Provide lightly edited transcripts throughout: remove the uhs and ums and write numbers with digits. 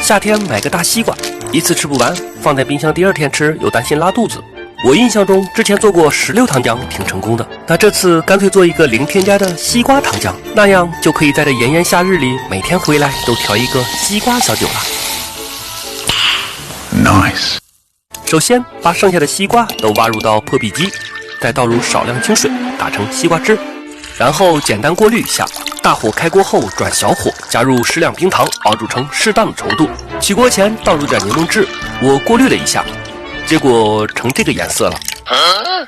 夏天买个大西瓜，一次吃不完，放在冰箱第二天吃又担心拉肚子。我印象中之前做过石榴糖浆挺成功的，那这次干脆做一个零添加的西瓜糖浆，那样就可以在这炎炎夏日里每天回来都调一个西瓜小酒了。Nice。首先把剩下的西瓜都挖入到破壁机，再倒入少量清水打成西瓜汁，然后简单过滤一下，大火开锅后转小火，加入适量冰糖，熬煮成适当的稠度。起锅前倒入点柠檬汁，我过滤了一下，结果成这个颜色了。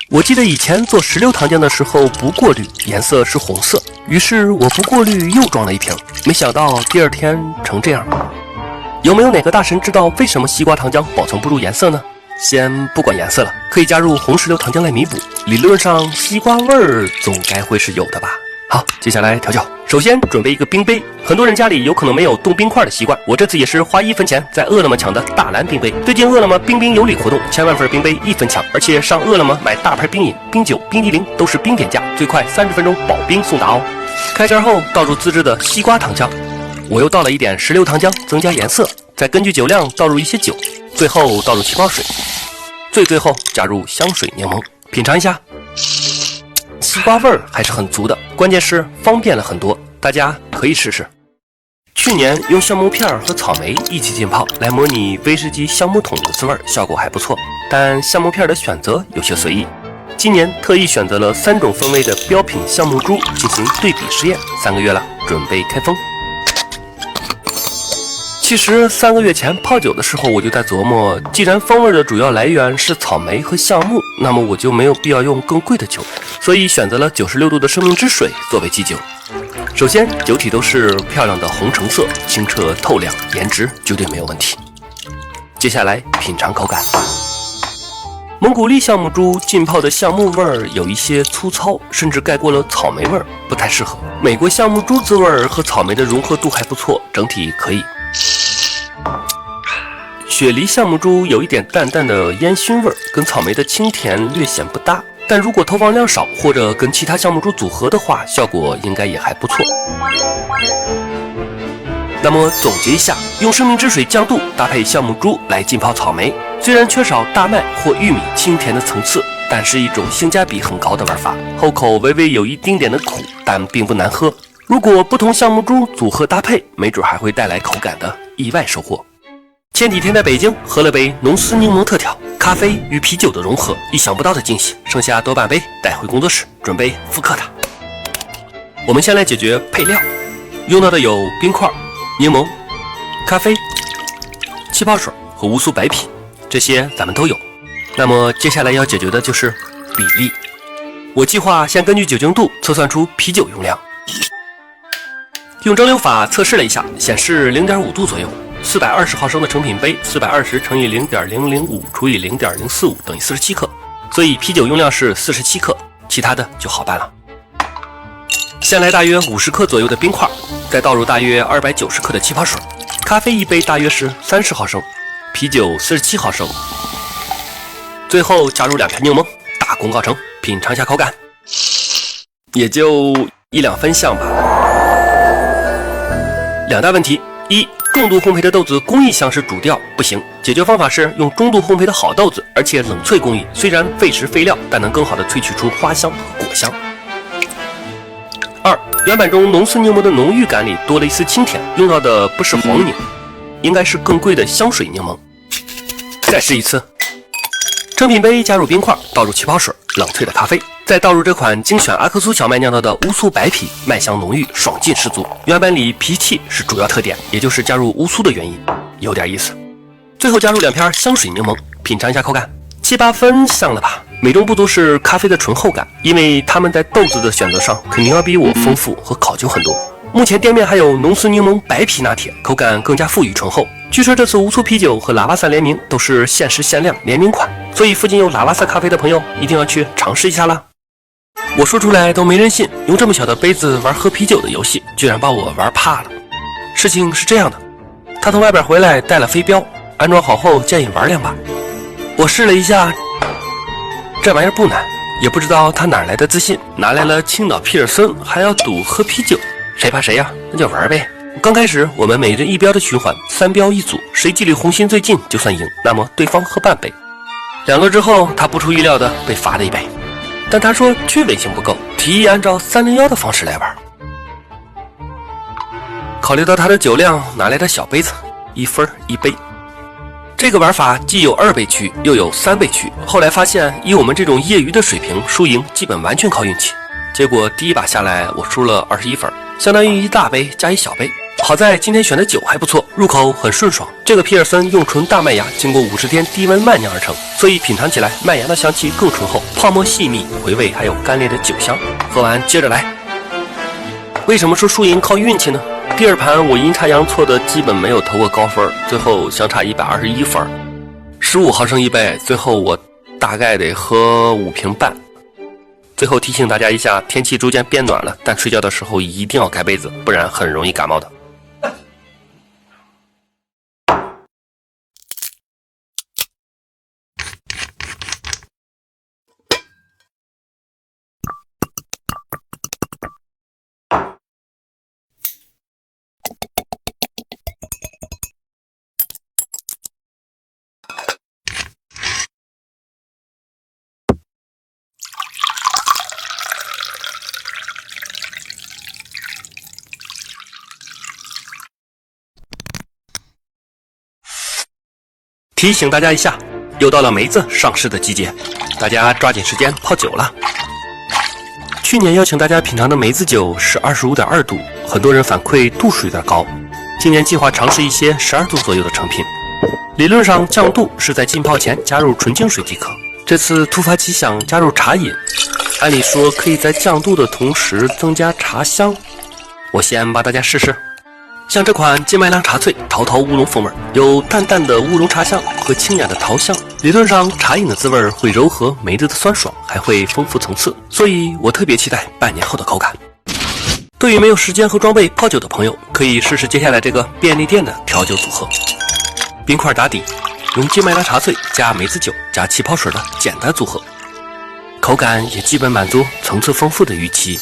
我记得以前做石榴糖浆的时候不过滤，颜色是红色，于是我不过滤又装了一瓶，没想到第二天成这样。有没有哪个大神知道为什么西瓜糖浆保存不住颜色呢？先不管颜色了，可以加入红石榴糖浆来弥补，理论上西瓜味儿总该会是有的吧。好，接下来调酒。首先准备一个冰杯，很多人家里有可能没有冻冰块的习惯，我这次也是花1分钱在饿了么抢的大蓝冰杯。最近饿了么冰冰有礼活动，千万份冰杯1分抢，而且上饿了么买大牌冰饮、冰酒、冰激凌都是冰点价，最快30分钟保冰送达哦。开盖后倒入自制的西瓜糖浆，我又倒了一点石榴糖浆增加颜色，再根据酒量倒入一些酒，最后倒入气泡水，最后加入香水柠檬，品尝一下。西瓜味儿还是很足的，关键是方便了很多，大家可以试试。去年用橡木片和草莓一起浸泡来模拟威士忌橡木桶的滋味，效果还不错，但橡木片的选择有些随意。今年特意选择了3种风味的标品橡木珠进行对比试验，3个月了，准备开封。其实3个月前泡酒的时候，我就在琢磨，既然风味的主要来源是草莓和橡木，那么我就没有必要用更贵的酒，所以选择了96度的生命之水作为基酒。首先，酒体都是漂亮的红橙色，清澈透亮，颜值绝对没有问题。接下来品尝口感。蒙古力橡木珠浸泡的橡木味儿有一些粗糙，甚至盖过了草莓味儿，不太适合。美国橡木珠子味儿和草莓的融合度还不错，整体可以。雪梨橡木珠有一点淡淡的烟熏味，跟草莓的清甜略显不搭，但如果投放量少或者跟其他橡木珠组合的话，效果应该也还不错。那么总结一下，用生命之水降度搭配橡木珠来浸泡草莓，虽然缺少大麦或玉米清甜的层次，但是一种性价比很高的玩法，后口微微有一丁点的苦，但并不难喝。如果不同橡木珠组合搭配，没准还会带来口感的意外收获。前几天在北京喝了杯浓丝柠檬特调，咖啡与啤酒的融合，意想不到的惊喜，剩下多半杯带回工作室，准备复刻它。我们先来解决配料，用到的有冰块、柠檬、咖啡、气泡水和乌苏白啤，这些咱们都有。那么接下来要解决的就是比例。我计划先根据酒精度测算出啤酒用量，用蒸馏法测试了一下，显示 0.5 度左右。420毫升的成品杯，420乘以 0.005 除以 0.045 等于47克，所以啤酒用量是47克，其他的就好办了。先来大约50克左右的冰块，再倒入大约290克的气泡水，咖啡一杯大约是30毫升，啤酒47毫升，最后加入2片柠檬，大功告成。品尝一下口感，也就1-2分像吧。2大问题：一、重度烘焙的豆子工艺像是主调，不行。解决方法是用中度烘焙的好豆子，而且冷萃工艺，虽然费时费料，但能更好的萃取出花香和果香。2、原版中浓丝柠檬的浓郁感里多了一丝清甜，用到的不是黄柠，应该是更贵的香水柠檬。再试一次。成品杯加入冰块，倒入气泡水，冷萃的咖啡，再倒入这款精选阿克苏小麦酿造的乌苏白啤，麦香浓郁，爽劲十足。原版里啤气是主要特点，也就是加入乌苏的原因，有点意思。最后加入2片香水柠檬，品尝一下口感，7-8分像了吧？美中不足是咖啡的醇厚感，因为他们在豆子的选择上肯定要比我丰富和考究很多。目前店面还有浓丝柠檬白啤拿铁，口感更加富裕醇厚。据说这次乌苏啤酒和拉瓦萨联名都是限时限量联名款，所以附近有拉瓦萨咖啡的朋友一定要去尝试一下啦。我说出来都没人信，用这么小的杯子玩喝啤酒的游戏，居然把我玩怕了。事情是这样的，他从外边回来带了飞镖，安装好后建议玩2把。我试了一下，这玩意儿不难，也不知道他哪来的自信，拿来了青岛皮尔森，还要赌喝啤酒。谁怕谁呀，那就玩呗。刚开始我们每人1标的循环，3标一组，谁距离红心最近就算赢，那么对方喝半杯。2轮之后，他不出意料的被罚了1杯，但他说趣味性不够，提议按照301的方式来玩。考虑到他的酒量，拿来的小杯子，1分1杯。这个玩法既有2杯区，又有3杯区。后来发现，以我们这种业余的水平，输赢基本完全靠运气。结果第一把下来，我输了21分，相当于1大杯加1小杯。好在今天选的酒还不错，入口很顺爽。这个皮尔森用纯大麦芽，经过50天低温慢酿而成，所以品尝起来麦芽的香气更醇厚，泡沫细密，回味还有干裂的酒香。喝完接着来。为什么说输赢靠运气呢？第2盘我阴差阳错的基本没有投过高分，最后相差121分，15毫升1杯，最后我大概得喝5瓶半。最后提醒大家一下，天气逐渐变暖了，但睡觉的时候一定要盖被子，不然很容易感冒的。提醒大家一下，又到了梅子上市的季节，大家抓紧时间泡酒了。去年邀请大家品尝的梅子酒是25.2度，很多人反馈度数有点高。今年计划尝试一些12度左右的成品。理论上降度是在浸泡前加入纯净水即可。这次突发奇想加入茶饮，按理说可以在降度的同时增加茶香。我先帮大家试试。像这款金麦郎茶萃桃桃乌龙风味，有淡淡的乌龙茶香和清雅的桃香。理论上茶饮的滋味会柔和梅子的酸爽，还会丰富层次，所以我特别期待半年后的口感。对于没有时间和装备泡酒的朋友，可以试试接下来这个便利店的调酒组合：冰块打底，用金麦郎茶萃加梅子酒加气泡水的简单组合，口感也基本满足层次丰富的预期。